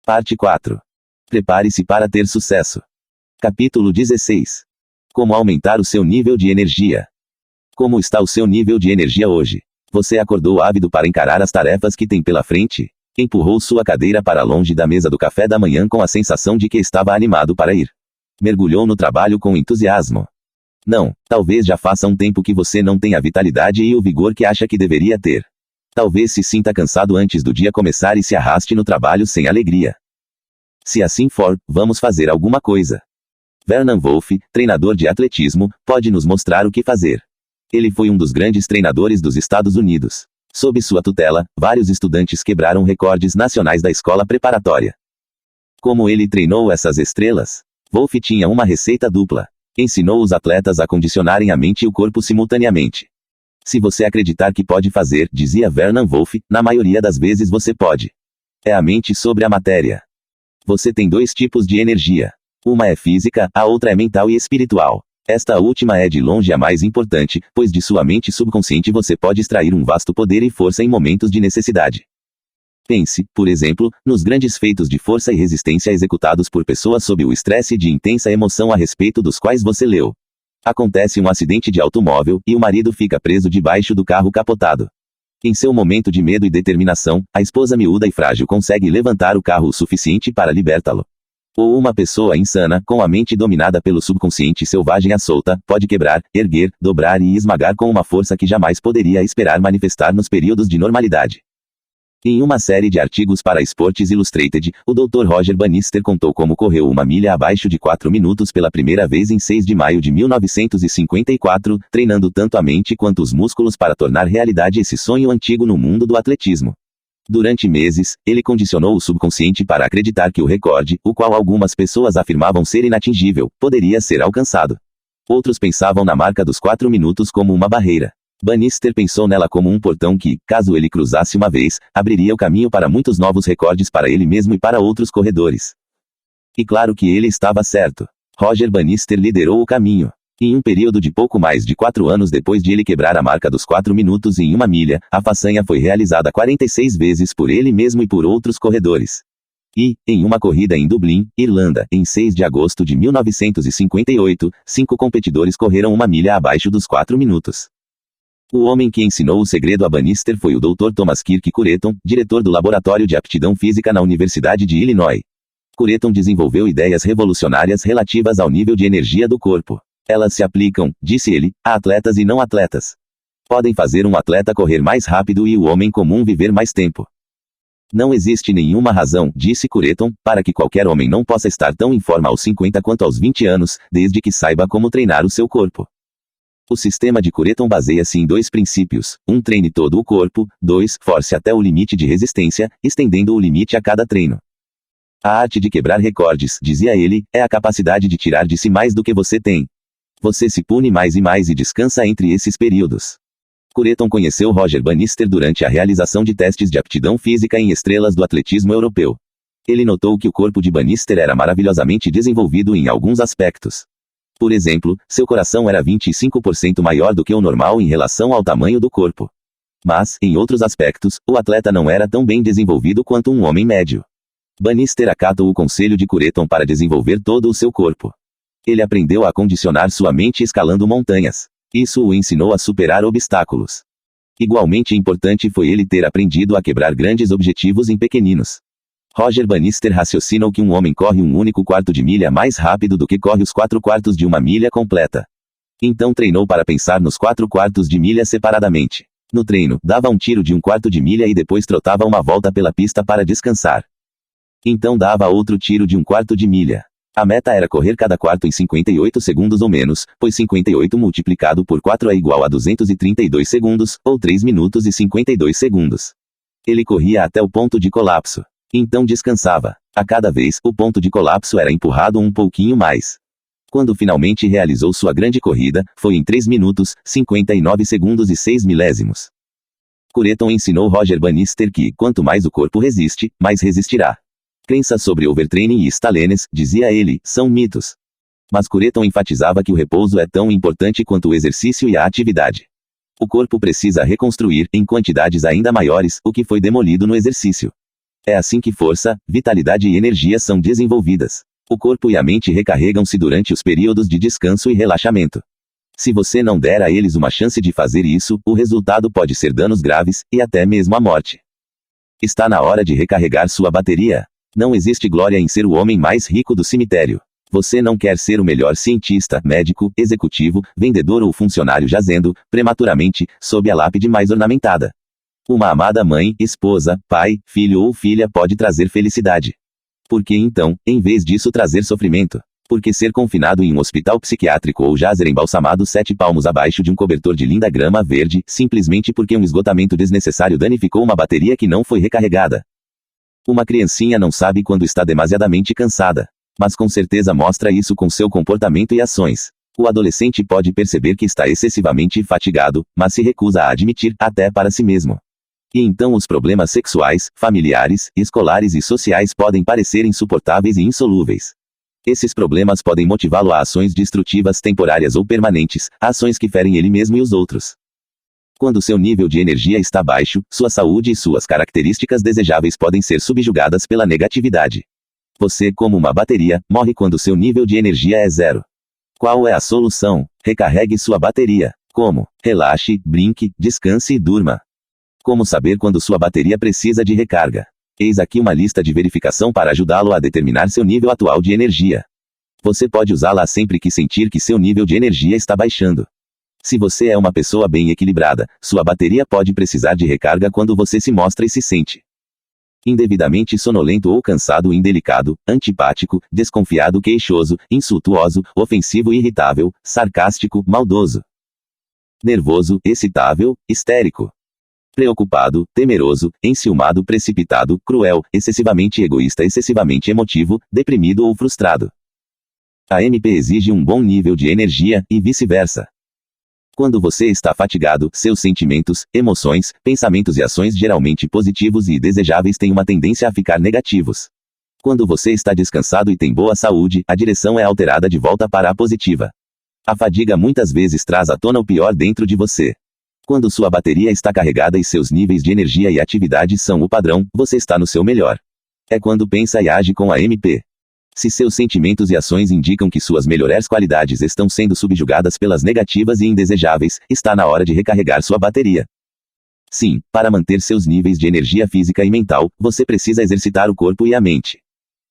Parte 4. Prepare-se para ter sucesso. Capítulo 16. Como aumentar o seu nível de energia. Como está o seu nível de energia hoje? Você acordou ávido para encarar as tarefas que tem pela frente? Empurrou sua cadeira para longe da mesa do café da manhã com a sensação de que estava animado para ir? Mergulhou no trabalho com entusiasmo? Não, talvez já faça um tempo que você não tem a vitalidade e o vigor que acha que deveria ter. Talvez se sinta cansado antes do dia começar e se arraste no trabalho sem alegria. Se assim for, vamos fazer alguma coisa. Vernon Wolf, treinador de atletismo, pode nos mostrar o que fazer. Ele foi um dos grandes treinadores dos Estados Unidos. Sob sua tutela, vários estudantes quebraram recordes nacionais da escola preparatória. Como ele treinou essas estrelas? Wolf tinha uma receita dupla. Ensinou os atletas a condicionarem a mente e o corpo simultaneamente. Se você acreditar que pode fazer, dizia Vernon Wolf, na maioria das vezes você pode. É a mente sobre a matéria. Você tem dois tipos de energia. Uma é física, a outra é mental e espiritual. Esta última é de longe a mais importante, pois de sua mente subconsciente você pode extrair um vasto poder e força em momentos de necessidade. Pense, por exemplo, nos grandes feitos de força e resistência executados por pessoas sob o estresse de intensa emoção a respeito dos quais você leu. Acontece um acidente de automóvel, e o marido fica preso debaixo do carro capotado. Em seu momento de medo e determinação, a esposa miúda e frágil consegue levantar o carro o suficiente para libertá-lo. Ou uma pessoa insana, com a mente dominada pelo subconsciente selvagem à solta, pode quebrar, erguer, dobrar e esmagar com uma força que jamais poderia esperar manifestar nos períodos de normalidade. Em uma série de artigos para Sports Illustrated, o Dr. Roger Bannister contou como correu uma milha abaixo de 4 minutos pela primeira vez em 6 de maio de 1954, treinando tanto a mente quanto os músculos para tornar realidade esse sonho antigo no mundo do atletismo. Durante meses, ele condicionou o subconsciente para acreditar que o recorde, o qual algumas pessoas afirmavam ser inatingível, poderia ser alcançado. Outros pensavam na marca dos 4 minutos como uma barreira. Bannister pensou nela como um portão que, caso ele cruzasse uma vez, abriria o caminho para muitos novos recordes para ele mesmo e para outros corredores. E claro que ele estava certo. Roger Bannister liderou o caminho. Em um período de pouco mais de 4 anos depois de ele quebrar a marca dos 4 minutos em uma milha, a façanha foi realizada 46 vezes por ele mesmo e por outros corredores. E, em uma corrida em Dublin, Irlanda, em 6 de agosto de 1958, 5 competidores correram uma milha abaixo dos 4 minutos. O homem que ensinou o segredo a Bannister foi o Dr. Thomas Kirk Cureton, diretor do Laboratório de Aptidão Física na Universidade de Illinois. Cureton desenvolveu ideias revolucionárias relativas ao nível de energia do corpo. Elas se aplicam, disse ele, a atletas e não atletas. Podem fazer um atleta correr mais rápido e o homem comum viver mais tempo. Não existe nenhuma razão, disse Cureton, para que qualquer homem não possa estar tão em forma aos 50 quanto aos 20 anos, desde que saiba como treinar o seu corpo. O sistema de Cureton baseia-se em 2 princípios. 1. Treine todo o corpo. 2. Force até o limite de resistência, estendendo o limite a cada treino. A arte de quebrar recordes, dizia ele, é a capacidade de tirar de si mais do que você tem. Você se pune mais e mais e descansa entre esses períodos. Cureton conheceu Roger Bannister durante a realização de testes de aptidão física em estrelas do atletismo europeu. Ele notou que o corpo de Bannister era maravilhosamente desenvolvido em alguns aspectos. Por exemplo, seu coração era 25% maior do que o normal em relação ao tamanho do corpo. Mas, em outros aspectos, o atleta não era tão bem desenvolvido quanto um homem médio. Bannister acatou o conselho de Cureton para desenvolver todo o seu corpo. Ele aprendeu a condicionar sua mente escalando montanhas. Isso o ensinou a superar obstáculos. Igualmente importante foi ele ter aprendido a quebrar grandes objetivos em pequeninos. Roger Bannister raciocinou que um homem corre um único quarto de milha mais rápido do que corre os 4 quartos de uma milha completa. Então treinou para pensar nos 4 quartos de milha separadamente. No treino, dava um tiro de um quarto de milha e depois trotava uma volta pela pista para descansar. Então dava outro tiro de um quarto de milha. A meta era correr cada quarto em 58 segundos ou menos, pois 58 multiplicado por 4 é igual a 232 segundos, ou 3 minutos e 52 segundos. Ele corria até o ponto de colapso. Então descansava. A cada vez, o ponto de colapso era empurrado um pouquinho mais. Quando finalmente realizou sua grande corrida, foi em 3 minutos, 59 segundos e 6 milésimos. Cureton ensinou Roger Bannister que, quanto mais o corpo resiste, mais resistirá. Crenças sobre overtraining e stalenes, dizia ele, são mitos. Mas Cureton enfatizava que o repouso é tão importante quanto o exercício e a atividade. O corpo precisa reconstruir, em quantidades ainda maiores, o que foi demolido no exercício. É assim que força, vitalidade e energia são desenvolvidas. O corpo e a mente recarregam-se durante os períodos de descanso e relaxamento. Se você não der a eles uma chance de fazer isso, o resultado pode ser danos graves, e até mesmo a morte. Está na hora de recarregar sua bateria. Não existe glória em ser o homem mais rico do cemitério. Você não quer ser o melhor cientista, médico, executivo, vendedor ou funcionário jazendo, prematuramente, sob a lápide mais ornamentada. Uma amada mãe, esposa, pai, filho ou filha pode trazer felicidade. Por que então, em vez disso trazer sofrimento? Porque ser confinado em um hospital psiquiátrico ou jazer embalsamado 7 palmos abaixo de um cobertor de linda grama verde, simplesmente porque um esgotamento desnecessário danificou uma bateria que não foi recarregada. Uma criancinha não sabe quando está demasiadamente cansada. Mas com certeza mostra isso com seu comportamento e ações. O adolescente pode perceber que está excessivamente fatigado, mas se recusa a admitir, até para si mesmo. E então os problemas sexuais, familiares, escolares e sociais podem parecer insuportáveis e insolúveis. Esses problemas podem motivá-lo a ações destrutivas temporárias ou permanentes, ações que ferem ele mesmo e os outros. Quando seu nível de energia está baixo, sua saúde e suas características desejáveis podem ser subjugadas pela negatividade. Você, como uma bateria, morre quando seu nível de energia é zero. Qual é a solução? Recarregue sua bateria. Como? Relaxe, brinque, descanse e durma. Como saber quando sua bateria precisa de recarga? Eis aqui uma lista de verificação para ajudá-lo a determinar seu nível atual de energia. Você pode usá-la sempre que sentir que seu nível de energia está baixando. Se você é uma pessoa bem equilibrada, sua bateria pode precisar de recarga quando você se mostra e se sente indevidamente sonolento ou cansado, indelicado, antipático, desconfiado, queixoso, insultuoso, ofensivo, irritável, sarcástico, maldoso, nervoso, excitável, histérico, preocupado, temeroso, enciumado, precipitado, cruel, excessivamente egoísta, excessivamente emotivo, deprimido ou frustrado. A MP exige um bom nível de energia, e vice-versa. Quando você está fatigado, seus sentimentos, emoções, pensamentos e ações geralmente positivos e desejáveis têm uma tendência a ficar negativos. Quando você está descansado e tem boa saúde, a direção é alterada de volta para a positiva. A fadiga muitas vezes traz à tona o pior dentro de você. Quando sua bateria está carregada e seus níveis de energia e atividade são o padrão, você está no seu melhor. É quando pensa e age com a MP. Se seus sentimentos e ações indicam que suas melhores qualidades estão sendo subjugadas pelas negativas e indesejáveis, está na hora de recarregar sua bateria. Sim, para manter seus níveis de energia física e mental, você precisa exercitar o corpo e a mente.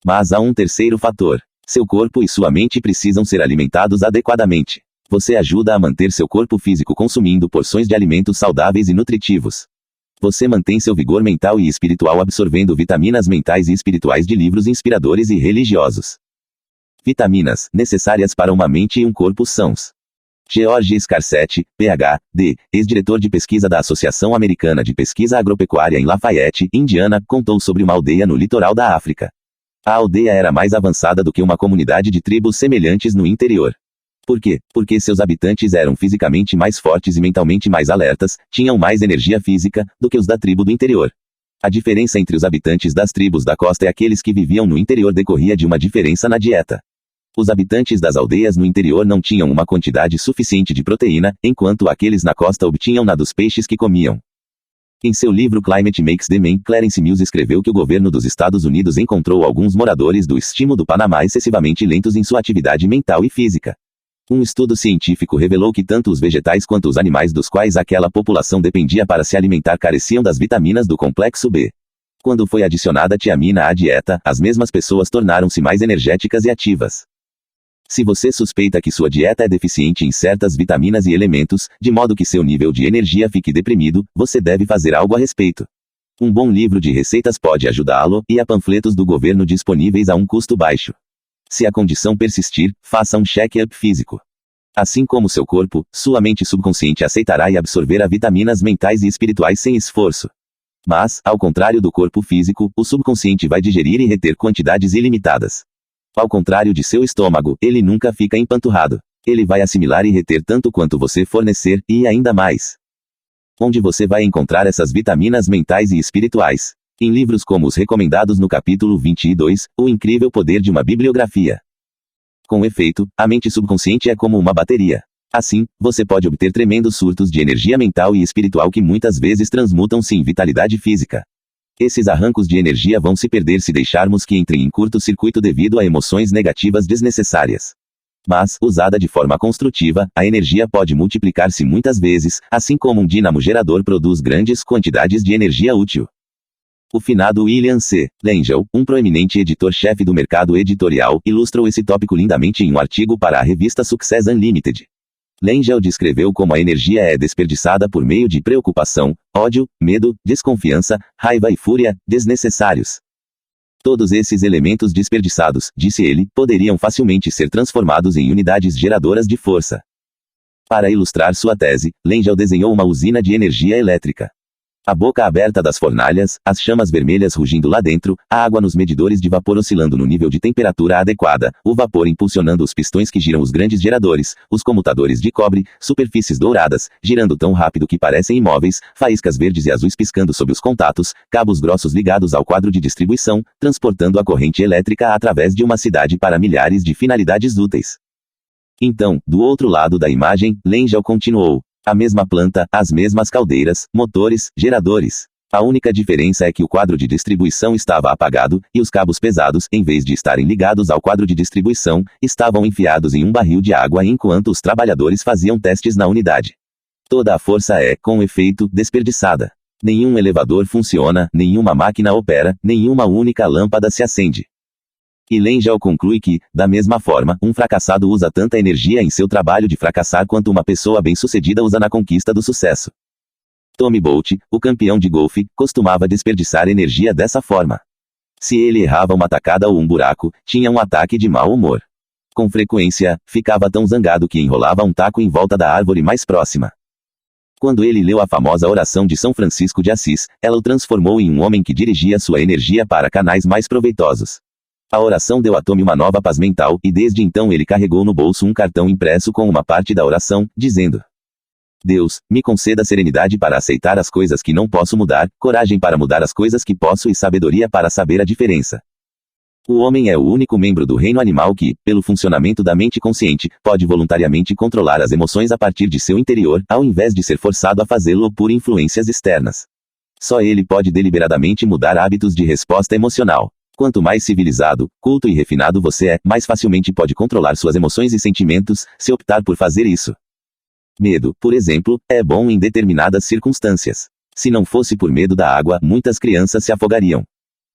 Mas há um terceiro fator. Seu corpo e sua mente precisam ser alimentados adequadamente. Você ajuda a manter seu corpo físico consumindo porções de alimentos saudáveis e nutritivos. Você mantém seu vigor mental e espiritual absorvendo vitaminas mentais e espirituais de livros inspiradores e religiosos. Vitaminas, necessárias para uma mente e um corpo sãos. George Scarsetti, Ph.D., ex-diretor de pesquisa da Associação Americana de Pesquisa Agropecuária em Lafayette, Indiana, contou sobre uma aldeia no litoral da África. A aldeia era mais avançada do que uma comunidade de tribos semelhantes no interior. Por quê? Porque seus habitantes eram fisicamente mais fortes e mentalmente mais alertas, tinham mais energia física, do que os da tribo do interior. A diferença entre os habitantes das tribos da costa e aqueles que viviam no interior decorria de uma diferença na dieta. Os habitantes das aldeias no interior não tinham uma quantidade suficiente de proteína, enquanto aqueles na costa obtinham-na dos peixes que comiam. Em seu livro Climate Makes the Man, Clarence Mills escreveu que o governo dos Estados Unidos encontrou alguns moradores do Istmo do Panamá excessivamente lentos em sua atividade mental e física. Um estudo científico revelou que tanto os vegetais quanto os animais dos quais aquela população dependia para se alimentar careciam das vitaminas do complexo B. Quando foi adicionada tiamina à dieta, as mesmas pessoas tornaram-se mais energéticas e ativas. Se você suspeita que sua dieta é deficiente em certas vitaminas e elementos, de modo que seu nível de energia fique deprimido, você deve fazer algo a respeito. Um bom livro de receitas pode ajudá-lo, e há panfletos do governo disponíveis a um custo baixo. Se a condição persistir, faça um check-up físico. Assim como seu corpo, sua mente subconsciente aceitará e absorverá vitaminas mentais e espirituais sem esforço. Mas, ao contrário do corpo físico, o subconsciente vai digerir e reter quantidades ilimitadas. Ao contrário de seu estômago, ele nunca fica empanturrado. Ele vai assimilar e reter tanto quanto você fornecer, e ainda mais. Onde você vai encontrar essas vitaminas mentais e espirituais? Em livros como os recomendados no capítulo 22, O Incrível Poder de uma Bibliografia. Com efeito, a mente subconsciente é como uma bateria. Assim, você pode obter tremendos surtos de energia mental e espiritual que muitas vezes transmutam-se em vitalidade física. Esses arrancos de energia vão se perder se deixarmos que entrem em curto-circuito devido a emoções negativas desnecessárias. Mas, usada de forma construtiva, a energia pode multiplicar-se muitas vezes, assim como um dínamo gerador produz grandes quantidades de energia útil. O finado William C. Langell, um proeminente editor-chefe do mercado editorial, ilustrou esse tópico lindamente em um artigo para a revista Success Unlimited. Langell descreveu como a energia é desperdiçada por meio de preocupação, ódio, medo, desconfiança, raiva e fúria, desnecessários. Todos esses elementos desperdiçados, disse ele, poderiam facilmente ser transformados em unidades geradoras de força. Para ilustrar sua tese, Langell desenhou uma usina de energia elétrica. A boca aberta das fornalhas, as chamas vermelhas rugindo lá dentro, a água nos medidores de vapor oscilando no nível de temperatura adequada, o vapor impulsionando os pistões que giram os grandes geradores, os comutadores de cobre, superfícies douradas, girando tão rápido que parecem imóveis, faíscas verdes e azuis piscando sob os contatos, cabos grossos ligados ao quadro de distribuição, transportando a corrente elétrica através de uma cidade para milhares de finalidades úteis. Então, do outro lado da imagem, Langell continuou. A mesma planta, as mesmas caldeiras, motores, geradores. A única diferença é que o quadro de distribuição estava apagado, e os cabos pesados, em vez de estarem ligados ao quadro de distribuição, estavam enfiados em um barril de água enquanto os trabalhadores faziam testes na unidade. Toda a força é, com efeito, desperdiçada. Nenhum elevador funciona, nenhuma máquina opera, nenhuma única lâmpada se acende. E Langell conclui que, da mesma forma, um fracassado usa tanta energia em seu trabalho de fracassar quanto uma pessoa bem-sucedida usa na conquista do sucesso. Tommy Bolt, o campeão de golfe, costumava desperdiçar energia dessa forma. Se ele errava uma tacada ou um buraco, tinha um ataque de mau humor. Com frequência, ficava tão zangado que enrolava um taco em volta da árvore mais próxima. Quando ele leu a famosa oração de São Francisco de Assis, ela o transformou em um homem que dirigia sua energia para canais mais proveitosos. A oração deu a Tommy uma nova paz mental, e desde então ele carregou no bolso um cartão impresso com uma parte da oração, dizendo: Deus, me conceda serenidade para aceitar as coisas que não posso mudar, coragem para mudar as coisas que posso e sabedoria para saber a diferença. O homem é o único membro do reino animal que, pelo funcionamento da mente consciente, pode voluntariamente controlar as emoções a partir de seu interior, ao invés de ser forçado a fazê-lo por influências externas. Só ele pode deliberadamente mudar hábitos de resposta emocional. Quanto mais civilizado, culto e refinado você é, mais facilmente pode controlar suas emoções e sentimentos, se optar por fazer isso. Medo, por exemplo, é bom em determinadas circunstâncias. Se não fosse por medo da água, muitas crianças se afogariam.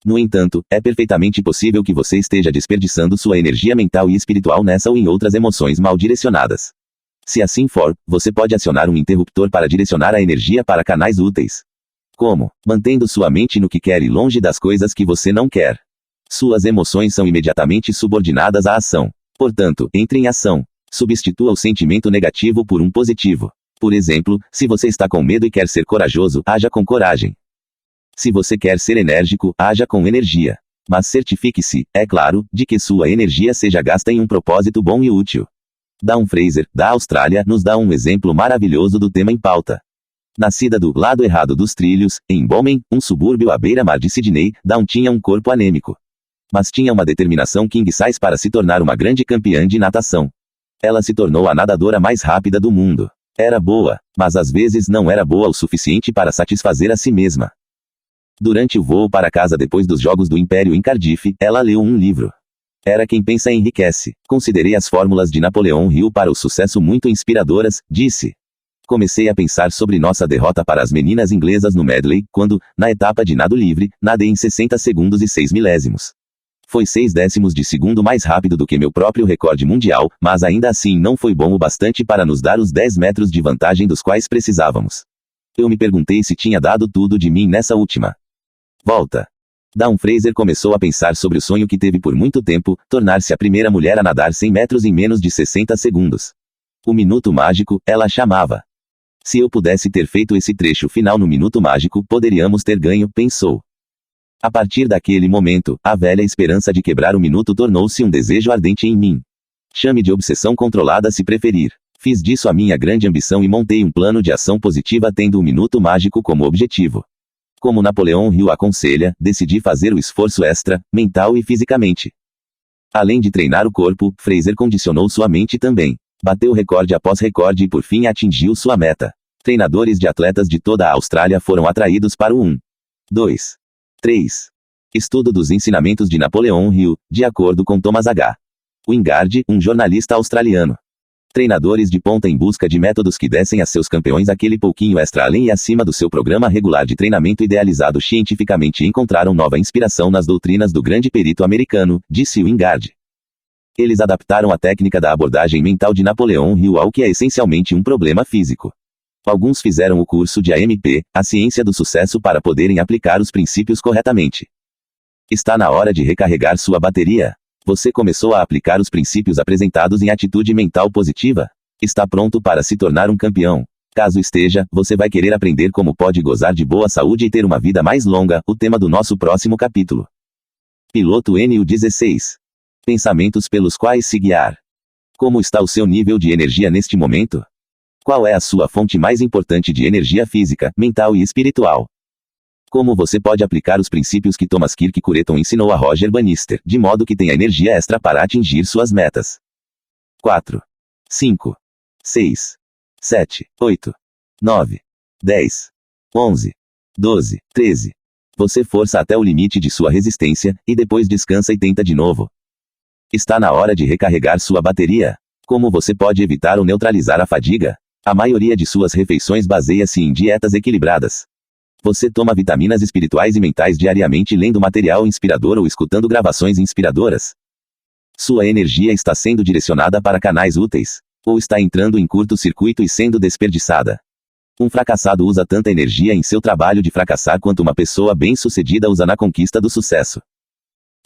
No entanto, é perfeitamente possível que você esteja desperdiçando sua energia mental e espiritual nessa ou em outras emoções mal direcionadas. Se assim for, você pode acionar um interruptor para direcionar a energia para canais úteis. Como? Mantendo sua mente no que quer e longe das coisas que você não quer. Suas emoções são imediatamente subordinadas à ação. Portanto, entre em ação. Substitua o sentimento negativo por um positivo. Por exemplo, se você está com medo e quer ser corajoso, haja com coragem. Se você quer ser enérgico, haja com energia. Mas certifique-se, é claro, de que sua energia seja gasta em um propósito bom e útil. Dawn Fraser, da Austrália, nos dá um exemplo maravilhoso do tema em pauta. Nascida do lado errado dos trilhos, em Bowman, um subúrbio à beira-mar de Sydney, Dawn tinha um corpo anêmico. Mas tinha uma determinação king size para se tornar uma grande campeã de natação. Ela se tornou a nadadora mais rápida do mundo. Era boa, mas às vezes não era boa o suficiente para satisfazer a si mesma. Durante o voo para casa depois dos Jogos do Império em Cardiff, ela leu um livro. Era Quem Pensa Enriquece. Considerei as fórmulas de Napoleão Hill para o sucesso muito inspiradoras, disse. Comecei a pensar sobre nossa derrota para as meninas inglesas no medley, quando, na etapa de nado livre, nadei em 60 segundos e 6 milésimos. Foi 0,6 de segundo mais rápido do que meu próprio recorde mundial, mas ainda assim não foi bom o bastante para nos dar os 10 metros de vantagem dos quais precisávamos. Eu me perguntei se tinha dado tudo de mim nessa última volta. Dawn Fraser começou a pensar sobre o sonho que teve por muito tempo, tornar-se a primeira mulher a nadar 100 metros em menos de 60 segundos. O minuto mágico, ela chamava. Se eu pudesse ter feito esse trecho final no minuto mágico, poderíamos ter ganho, pensou. A partir daquele momento, a velha esperança de quebrar o minuto tornou-se um desejo ardente em mim. Chame de obsessão controlada se preferir. Fiz disso a minha grande ambição e montei um plano de ação positiva tendo o minuto mágico como objetivo. Como Napoleão Hill aconselha, decidi fazer o esforço extra, mental e fisicamente. Além de treinar o corpo, Fraser condicionou sua mente também. Bateu recorde após recorde e por fim atingiu sua meta. Treinadores de atletas de toda a Austrália foram atraídos para o 1, 2, 3. Estudo dos ensinamentos de Napoleão Hill, de acordo com Thomas H. Wingard, um jornalista australiano. Treinadores de ponta em busca de métodos que dessem a seus campeões aquele pouquinho extra além e acima do seu programa regular de treinamento idealizado cientificamente encontraram nova inspiração nas doutrinas do grande perito americano, disse Wingard. Eles adaptaram a técnica da abordagem mental de Napoleão Hill ao que é essencialmente um problema físico. Alguns fizeram o curso de AMP, a ciência do sucesso, para poderem aplicar os princípios corretamente. Está na hora de recarregar sua bateria. Você começou a aplicar os princípios apresentados em atitude mental positiva? Está pronto para se tornar um campeão? Caso esteja, você vai querer aprender como pode gozar de boa saúde e ter uma vida mais longa, o tema do nosso próximo capítulo. Piloto NU-16. Pensamentos pelos quais se guiar. Como está o seu nível de energia neste momento? Qual é a sua fonte mais importante de energia física, mental e espiritual? Como você pode aplicar os princípios que Thomas Kirk-Cureton ensinou a Roger Bannister, de modo que tenha energia extra para atingir suas metas? 4, 5, 6, 7, 8, 9, 10, 11, 12, 13. Você força até o limite de sua resistência, e depois descansa e tenta de novo. Está na hora de recarregar sua bateria. Como você pode evitar ou neutralizar a fadiga? A maioria de suas refeições baseia-se em dietas equilibradas. Você toma vitaminas espirituais e mentais diariamente lendo material inspirador ou escutando gravações inspiradoras? Sua energia está sendo direcionada para canais úteis? Ou está entrando em curto-circuito e sendo desperdiçada? Um fracassado usa tanta energia em seu trabalho de fracassar quanto uma pessoa bem-sucedida usa na conquista do sucesso.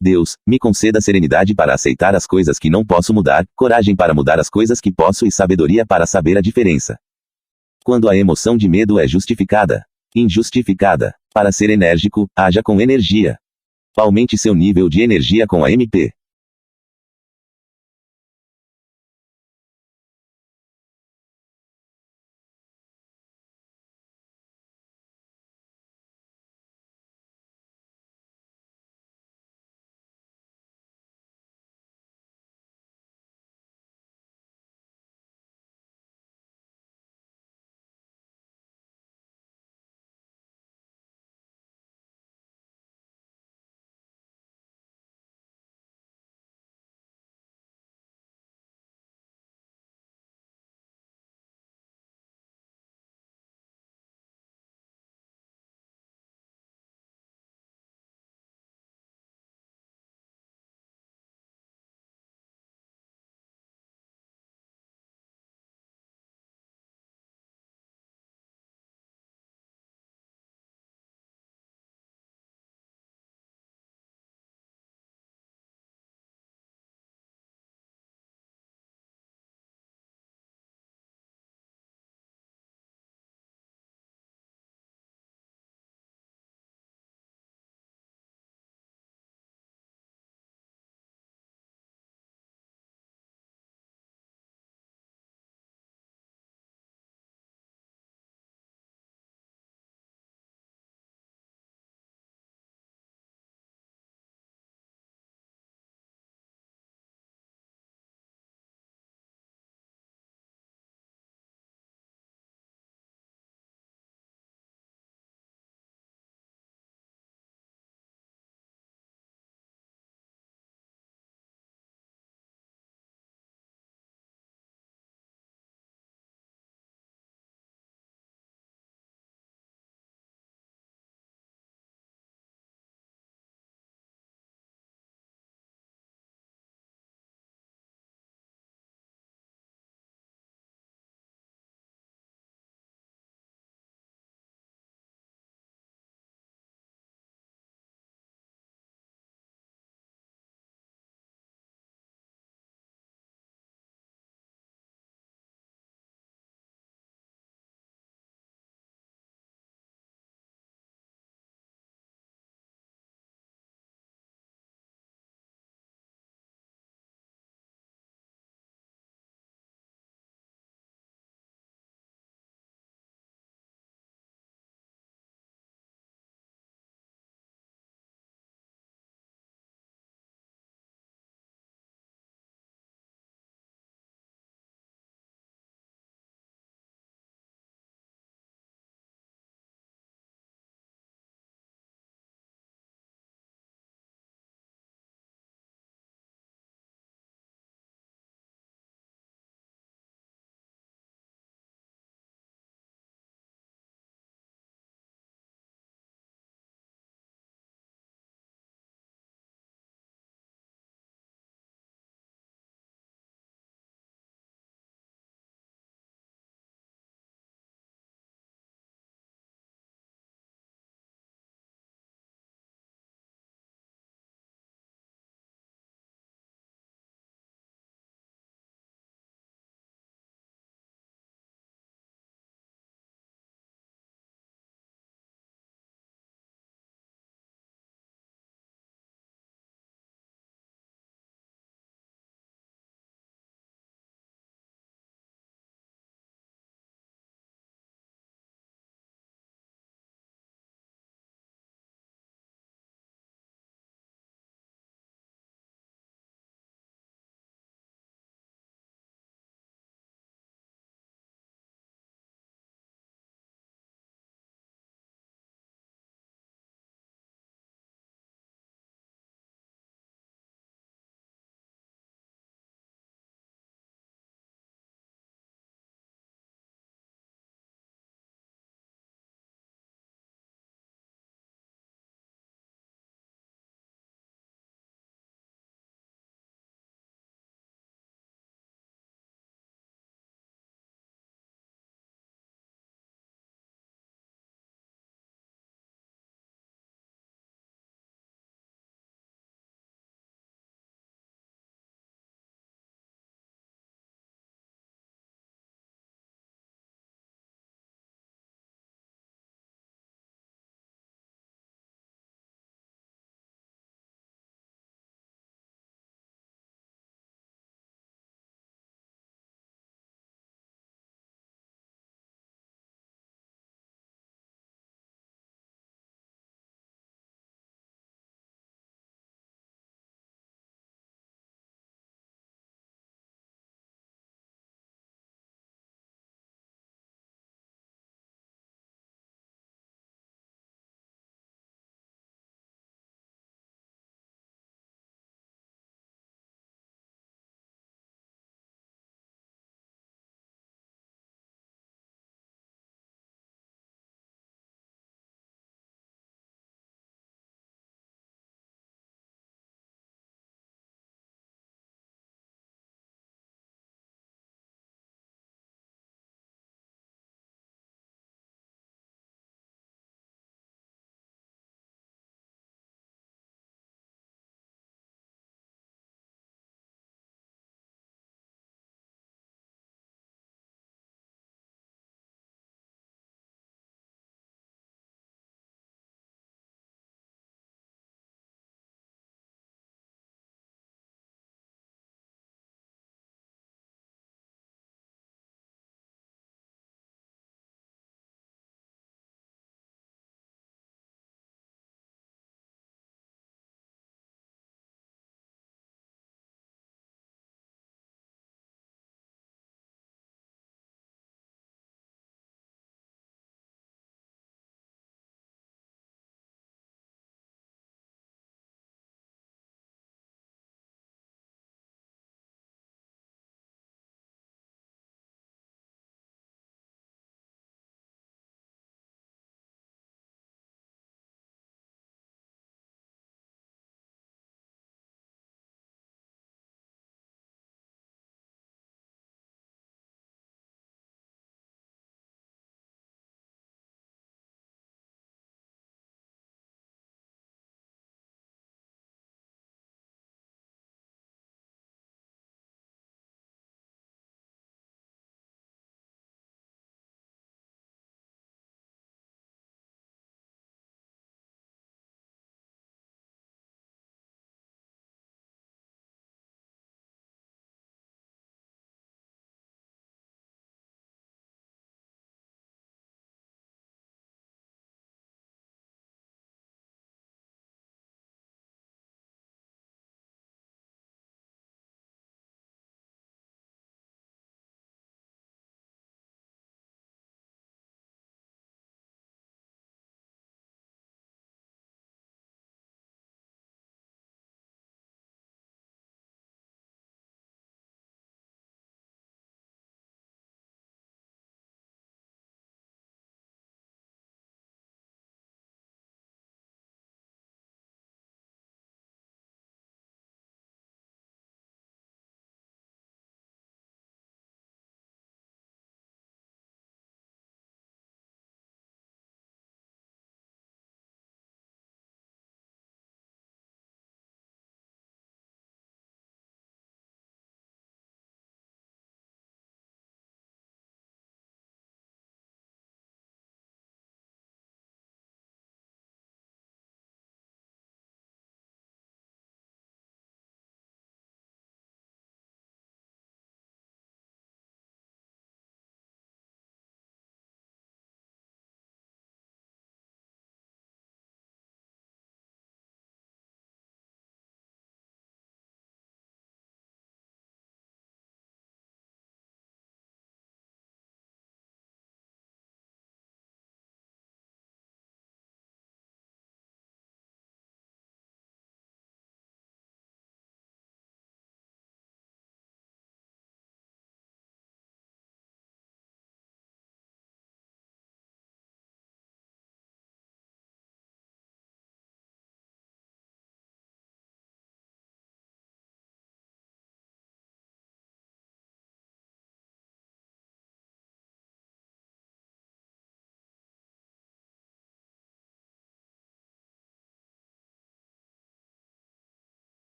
Deus, me conceda serenidade para aceitar as coisas que não posso mudar, coragem para mudar as coisas que posso e sabedoria para saber a diferença. Quando a emoção de medo é justificada, injustificada. Para ser enérgico, haja com energia. Aumente seu nível de energia com a MP.